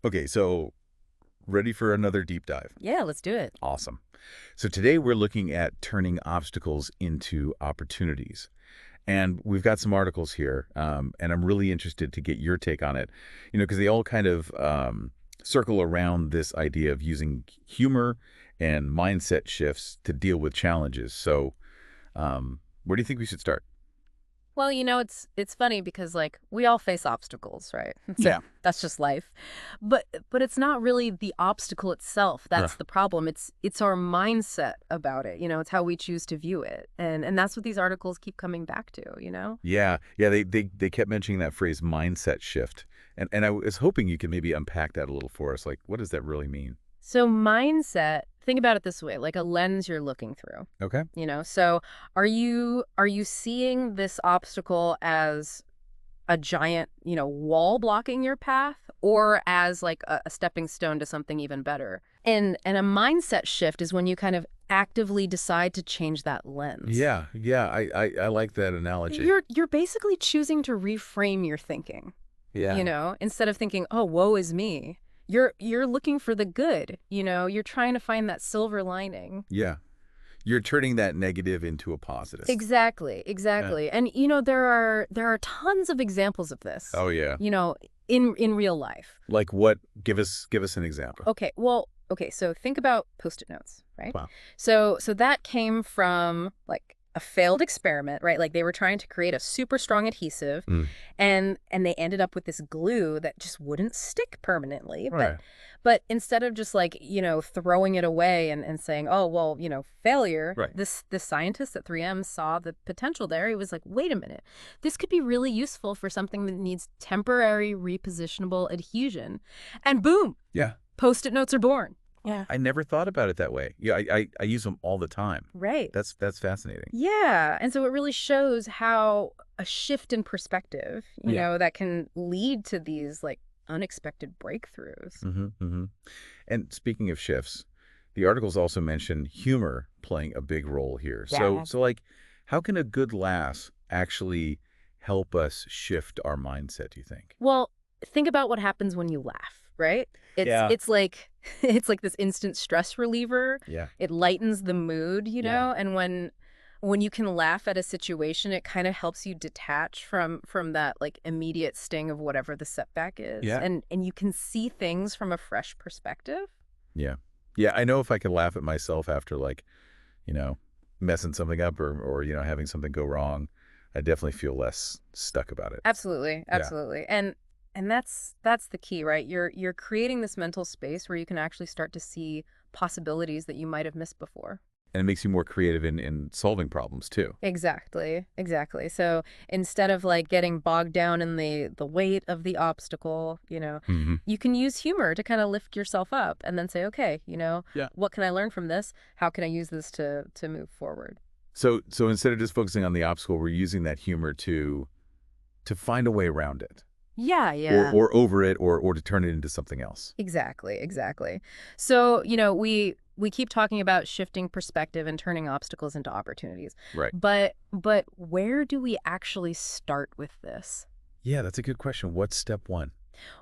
Okay, so ready for another deep dive? Yeah, let's do it. Awesome. So today we're looking at turning obstacles into opportunities. And we've got some articles here, and I'm really interested to get your take on it, because they all kind of circle around this idea of using humor and mindset shifts to deal with challenges. So where do you think we should start? Well, it's funny because we all face obstacles, right? So Yeah. that's just life. But it's not really the obstacle itself Ugh. that's the problem. It's our mindset about it. It's how we choose to view it. And that's what these articles keep coming back to. Yeah, yeah, they kept mentioning that phrase mindset shift. And I was hoping you could maybe unpack that a little for us. Like, what does that really mean? So mindset, think about it this way, like a lens you're looking through. Okay. So are you seeing this obstacle as a giant, wall blocking your path or as like a stepping stone to something even better? And a mindset shift is when you kind of actively decide to change that lens. Yeah, yeah, I like that analogy. You're basically choosing to reframe your thinking, Yeah, instead of thinking, "Oh, woe is me." You're looking for the good, you're trying to find that silver lining. yeah. You're turning that negative into a positive. Exactly, Yeah. exactly. And there are tons of examples of this, Oh yeah. in real life. Like what? Give us an example. Okay, so think about Post-it notes, right? Wow. So that came from like a failed experiment, right? Like they were trying to create a super strong adhesive Mm. and they ended up with this glue that just wouldn't stick permanently. But Right. but instead of just like, throwing it away and saying, "Oh, well, failure," Right. this scientist at 3M saw the potential there. He was like, "Wait a minute. This could be really useful for something that needs temporary repositionable adhesion." And boom, Yeah. Post-it notes are born. Yeah. I never thought about it that way. Yeah, I use them all the time. Right. That's fascinating. Yeah. And so it really shows how a shift in perspective, Yeah. that can lead to these like unexpected breakthroughs. Mm-hmm. And speaking of shifts, the articles also mention humor playing a big role here. So, Yeah. so like, how can a good laugh actually help us shift our mindset, do you think? Well, think about what happens when you laugh, right? It's Yeah. it's like it's like this instant stress reliever. Yeah. It lightens the mood, Yeah. and when you can laugh at a situation, it kind of helps you detach from that like immediate sting of whatever the setback is. Yeah. And you can see things from a fresh perspective. Yeah. Yeah. I know if I can laugh at myself after like, you know, messing something up or having something go wrong, I definitely feel less stuck about it. Absolutely, Yeah. absolutely. And that's the key, right? You're creating this mental space where you can actually start to see possibilities that you might have missed before. And it makes you more creative in solving problems too. Exactly, exactly. So instead of like getting bogged down in the weight of the obstacle, Hmm. you can use humor to kind of lift yourself up and then say, okay, Yeah. what can I learn from this? How can I use this to move forward? So instead of just focusing on the obstacle, we're using that humor to find a way around it Yeah, or yeah. or over it or to turn it into something else. Exactly, exactly. So, we keep talking about shifting perspective and turning obstacles into opportunities. Right. But where do we actually start with this? Yeah, that's a good question. What's step one?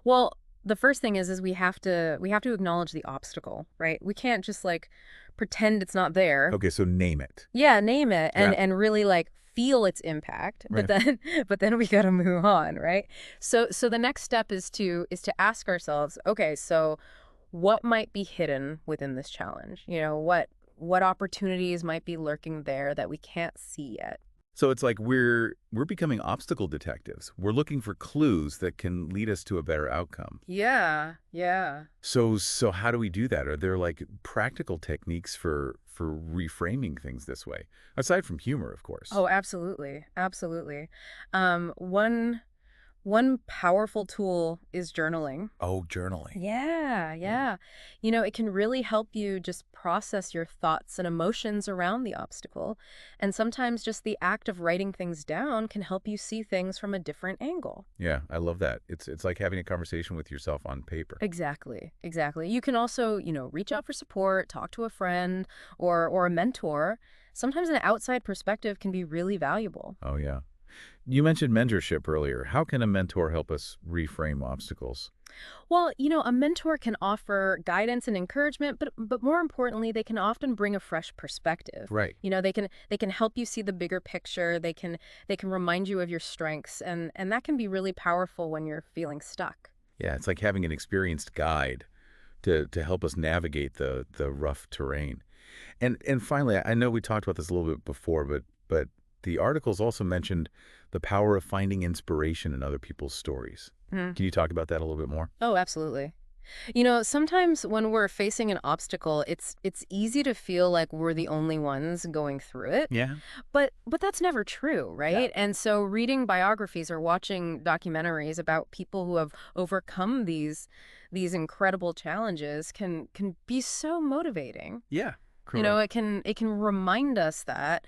Well, the first thing is we have to acknowledge the obstacle, right? We can't just like pretend it's not there. Okay, so name it. Yeah, name it and Yeah. and really like feel its impact, but Right. then but then we got to move on, right? So the next step is to ask ourselves, okay, so what might be hidden within this challenge? What opportunities might be lurking there that we can't see yet? So it's like we're becoming obstacle detectives. We're looking for clues that can lead us to a better outcome. Yeah, yeah. So how do we do that? Are there like practical techniques for reframing things this way? Aside from humor, of course. Oh, absolutely. Absolutely. One powerful tool is journaling. Oh, journaling. Yeah, Yeah. yeah. It can really help you just process your thoughts and emotions around the obstacle. And sometimes just the act of writing things down can help you see things from a different angle. Yeah, I love that. It's like having a conversation with yourself on paper. Exactly, exactly. You can also, reach out for support, talk to a friend or a mentor. Sometimes an outside perspective can be really valuable. Oh yeah. You mentioned mentorship earlier. How can a mentor help us reframe obstacles? Well, a mentor can offer guidance and encouragement, but more importantly, they can often bring a fresh perspective. Right. They can help you see the bigger picture. They can remind you of your strengths, and that can be really powerful when you're feeling stuck. Yeah, it's like having an experienced guide to help us navigate the rough terrain. And finally, I know we talked about this a little bit before, but the articles also mentioned the power of finding inspiration in other people's stories. Can you talk about that a little bit more? Oh, absolutely. Sometimes when we're facing an obstacle, it's easy to feel like we're the only ones going through it. Yeah. But that's never true, Yeah. right? And so reading biographies or watching documentaries about people who have overcome these incredible challenges can be so motivating. Yeah. You know, Correct. it can remind us that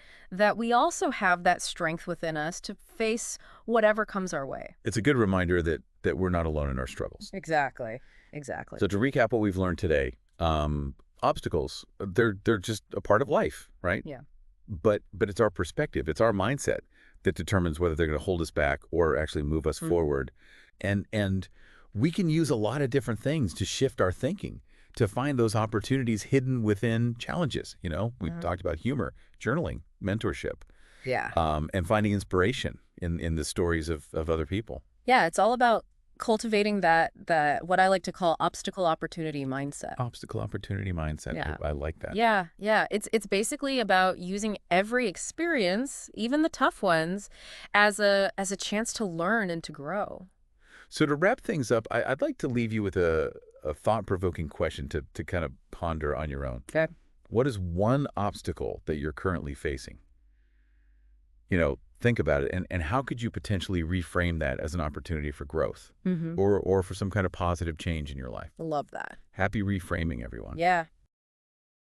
we also have that strength within us to face whatever comes our way. It's a good reminder that we're not alone in our struggles. Exactly. Exactly. So to recap what we've learned today, obstacles, they're just a part of life, right? Yeah. But it's our perspective, it's our mindset that determines whether they're going to hold us back or actually move us Mhm. forward. And we can use a lot of different things to shift our thinking, to find those opportunities hidden within challenges. We Uh, talked about humor, journaling, mentorship, Yeah. and finding inspiration in the stories of other people. Yeah, it's all about cultivating that what I like to call obstacle opportunity mindset. Obstacle opportunity mindset. Yeah. I like that. Yeah, yeah. It's basically about using every experience, even the tough ones, as a chance to learn and to grow. So to wrap things up, I'd like to leave you with a thought-provoking question to kind of ponder on your own. Okay. What is one obstacle that you're currently facing? Think about it, and how could you potentially reframe that as an opportunity for growth Mm-hmm. or for some kind of positive change in your life? Love that. Happy reframing, everyone. Yeah.